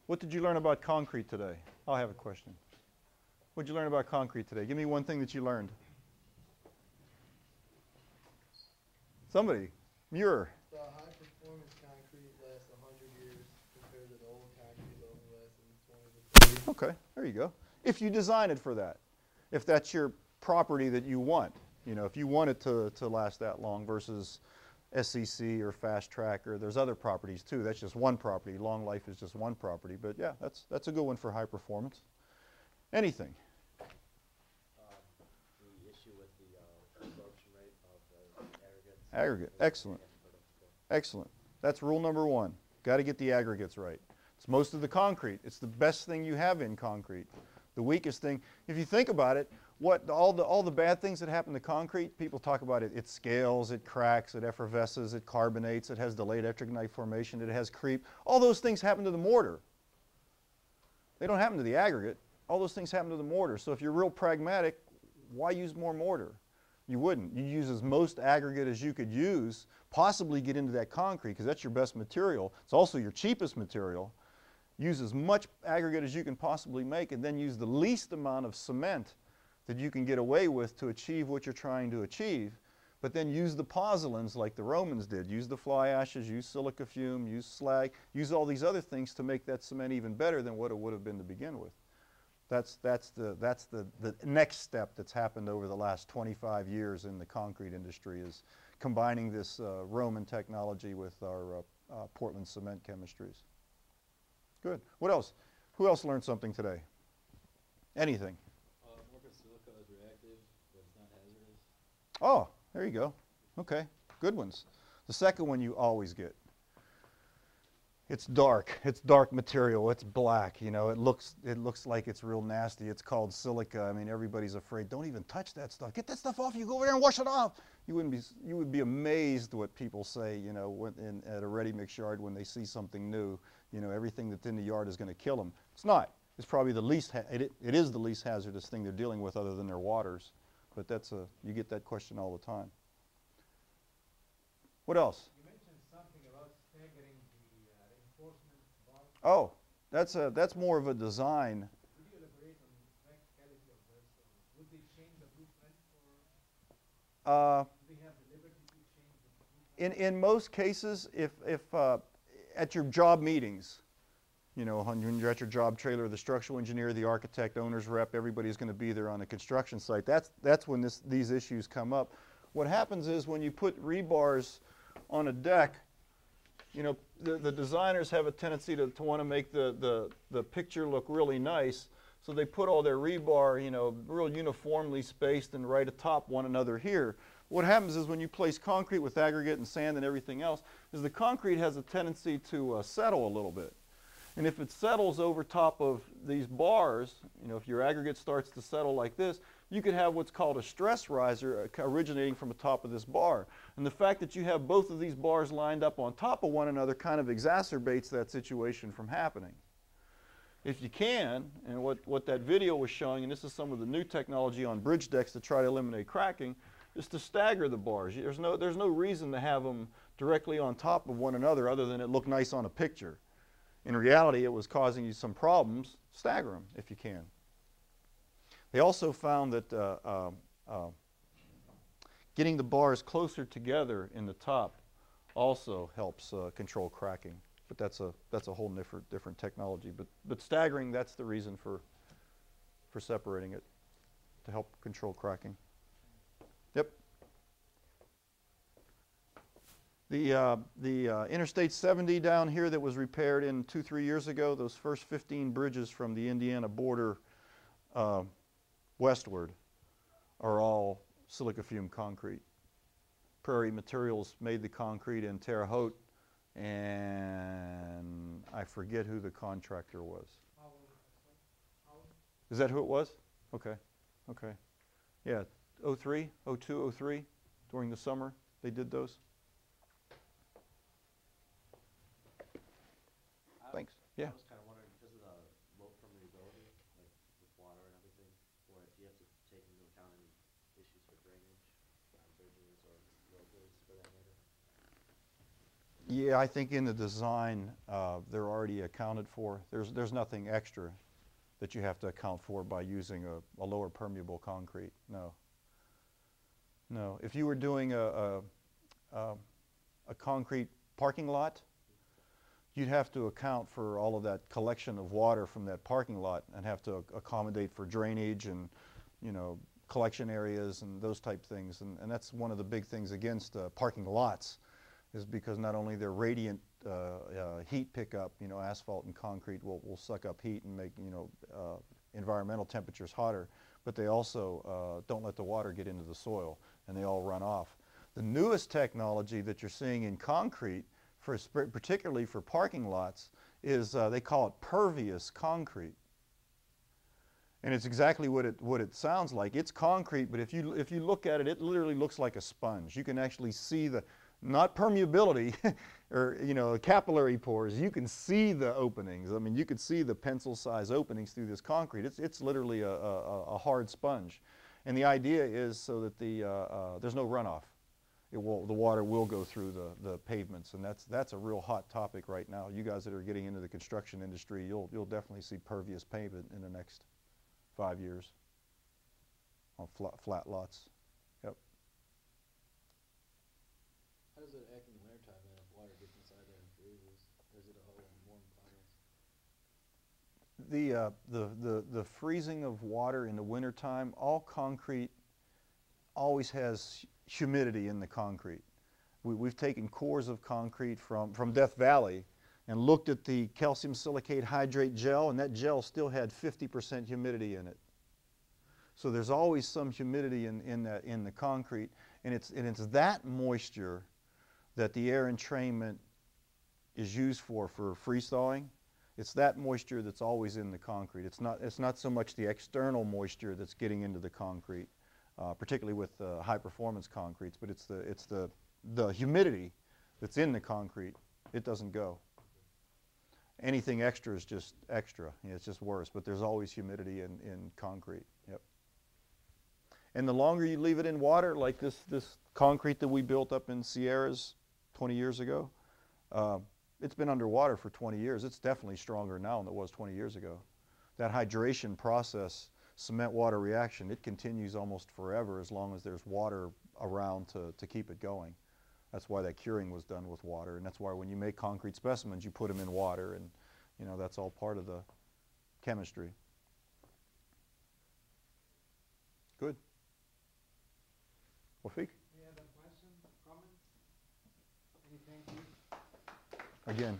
What did you learn about concrete today? I'll have a question. What did you learn about concrete today? Give me one thing that you learned. Somebody. Muir. The high-performance concrete lasts 100 years compared to the old concrete that only lasts 20 to 30. Okay, there you go. If you design it for that. If that's your property that you want. You know, if you want it to last that long versus SCC or Fast Track, or there's other properties too. That's just one property. Long life is just one property. But yeah, that's a good one for high performance. Anything? The issue with the absorption rate of the aggregates. Aggregate. Excellent. Excellent. That's rule number one. Got to get the aggregates right. It's most of the concrete. It's the best thing you have in concrete. The weakest thing, if you think about it, all the bad things that happen to concrete, people talk about it. It scales, it cracks, it effervesces, it carbonates, it has delayed electrognite formation, it has creep. All those things happen to the mortar. They don't happen to the aggregate. All those things happen to the mortar. So if you're real pragmatic, why use more mortar? You wouldn't. You use as most aggregate as you could use, possibly get into that concrete, because that's your best material. It's also your cheapest material. Use as much aggregate as you can possibly make, and then use the least amount of cement that you can get away with to achieve what you're trying to achieve. But then use the pozzolans like the Romans did. Use the fly ashes, use silica fume, use slag, use all these other things to make that cement even better than what it would have been to begin with. That's the next step that's happened over the last 25 years in the concrete industry, is combining this Roman technology with our Portland cement chemistries. Good. What else? Who else learned something today? Anything? More silica is reactive, but it's not hazardous. Oh, there you go. Okay, good ones. The second one you always get. It's dark. It's dark material. It's black. You know, it looks like it's real nasty. It's called silica. I mean, everybody's afraid. Don't even touch that stuff. Get that stuff off you. Go over there and wash it off. You would be amazed what people say, you know, at a ready mix yard when they see something new. You know, everything that's in the yard is going to kill them. It's not. It's probably the least. It is the least hazardous thing they're dealing with, other than their waters. But you get that question all the time. What else? You mentioned something about staggering the reinforcement bars. Oh, that's more of a design. Would you elaborate on the practicality of this? Would they change the blueprint, or do they have the liberty to change the blueprint? In most cases, if at your job meetings, you know, when you're at your job trailer, the structural engineer, the architect, owner's rep, everybody's going to be there on the construction site. That's when these issues come up. What happens is when you put rebars on a deck, you know, the designers have a tendency to want to make the picture look really nice, so they put all their rebar, you know, real uniformly spaced and right atop one another here. What happens is when you place concrete with aggregate and sand and everything else, is the concrete has a tendency to settle a little bit. And if it settles over top of these bars, you know, if your aggregate starts to settle like this, you could have what's called a stress riser originating from the top of this bar. And the fact that you have both of these bars lined up on top of one another kind of exacerbates that situation from happening. If you can, and what that video was showing, and this is some of the new technology on bridge decks to try to eliminate cracking, is to stagger the bars. There's no reason to have them directly on top of one another other than it look nice on a picture. In reality, it was causing you some problems. Stagger them if you can. They also found that getting the bars closer together in the top also helps control cracking. But that's a whole different technology. But staggering, that's the reason for separating it, to help control cracking. Yep. The Interstate 70 down here that was repaired 2-3 years ago, those first 15 bridges from the Indiana border westward are all silica fume concrete. Prairie Materials made the concrete in Terre Haute, and I forget who the contractor was. Is that who it was? Okay, okay. Yeah, 03, 02, 03, during the summer they did those. Thanks. Yeah. I was kind of wondering, because of the low permeability, like with water and everything, or if you have to take into account any issues for drainage on bridges or roadways for that matter. Yeah, I think in the design, they're already accounted for. There's nothing extra that you have to account for by using a lower permeable concrete. No. No. If you were doing a concrete parking lot, you'd have to account for all of that collection of water from that parking lot and have to accommodate for drainage and, you know, collection areas and those type things. And that's one of the big things against parking lots, is because not only their radiant heat pickup, you know, asphalt and concrete will suck up heat and make, you know, environmental temperatures hotter, but they also don't let the water get into the soil and they all run off. The newest technology that you're seeing in concrete, particularly for parking lots, is they call it pervious concrete. And it's exactly what it sounds like. It's concrete, but if you look at it, it literally looks like a sponge. You can actually see the, not permeability or, you know, capillary pores. You can see the openings. I mean, you could see the pencil-size openings through this concrete. It's literally a hard sponge. And the idea is so that there's no runoff. The water will go through the pavements, and that's a real hot topic right now. You guys that are getting into the construction industry, you'll definitely see pervious pavement in the next 5 years on flat lots. Yep. How does it act in the wintertime then if water gets inside there and freezes? Or is it a whole warm climate? The freezing of water in the wintertime, all concrete always has humidity in the concrete. We've taken cores of concrete from Death Valley and looked at the calcium silicate hydrate gel, and that gel still had 50% humidity in it. So there's always some humidity in the concrete, and it's that moisture that the air entrainment is used for freeze thawing. It's that moisture that's always in the concrete. It's not so much the external moisture that's getting into the concrete, particularly with high performance concretes, but it's the humidity that's in the concrete. It doesn't go. Anything extra is just extra. You know, it's just worse. But there's always humidity in concrete. Yep. And the longer you leave it in water, like this concrete that we built up in Sierras 20 years ago, it's been underwater for 20 years. It's definitely stronger now than it was 20 years ago. That hydration process, cement-water reaction, it continues almost forever as long as there's water around to keep it going. That's why that curing was done with water, and that's why when you make concrete specimens, you put them in water, and you know that's all part of the chemistry. Good. Wafeek? Any other questions, comments? Any thank you? Again.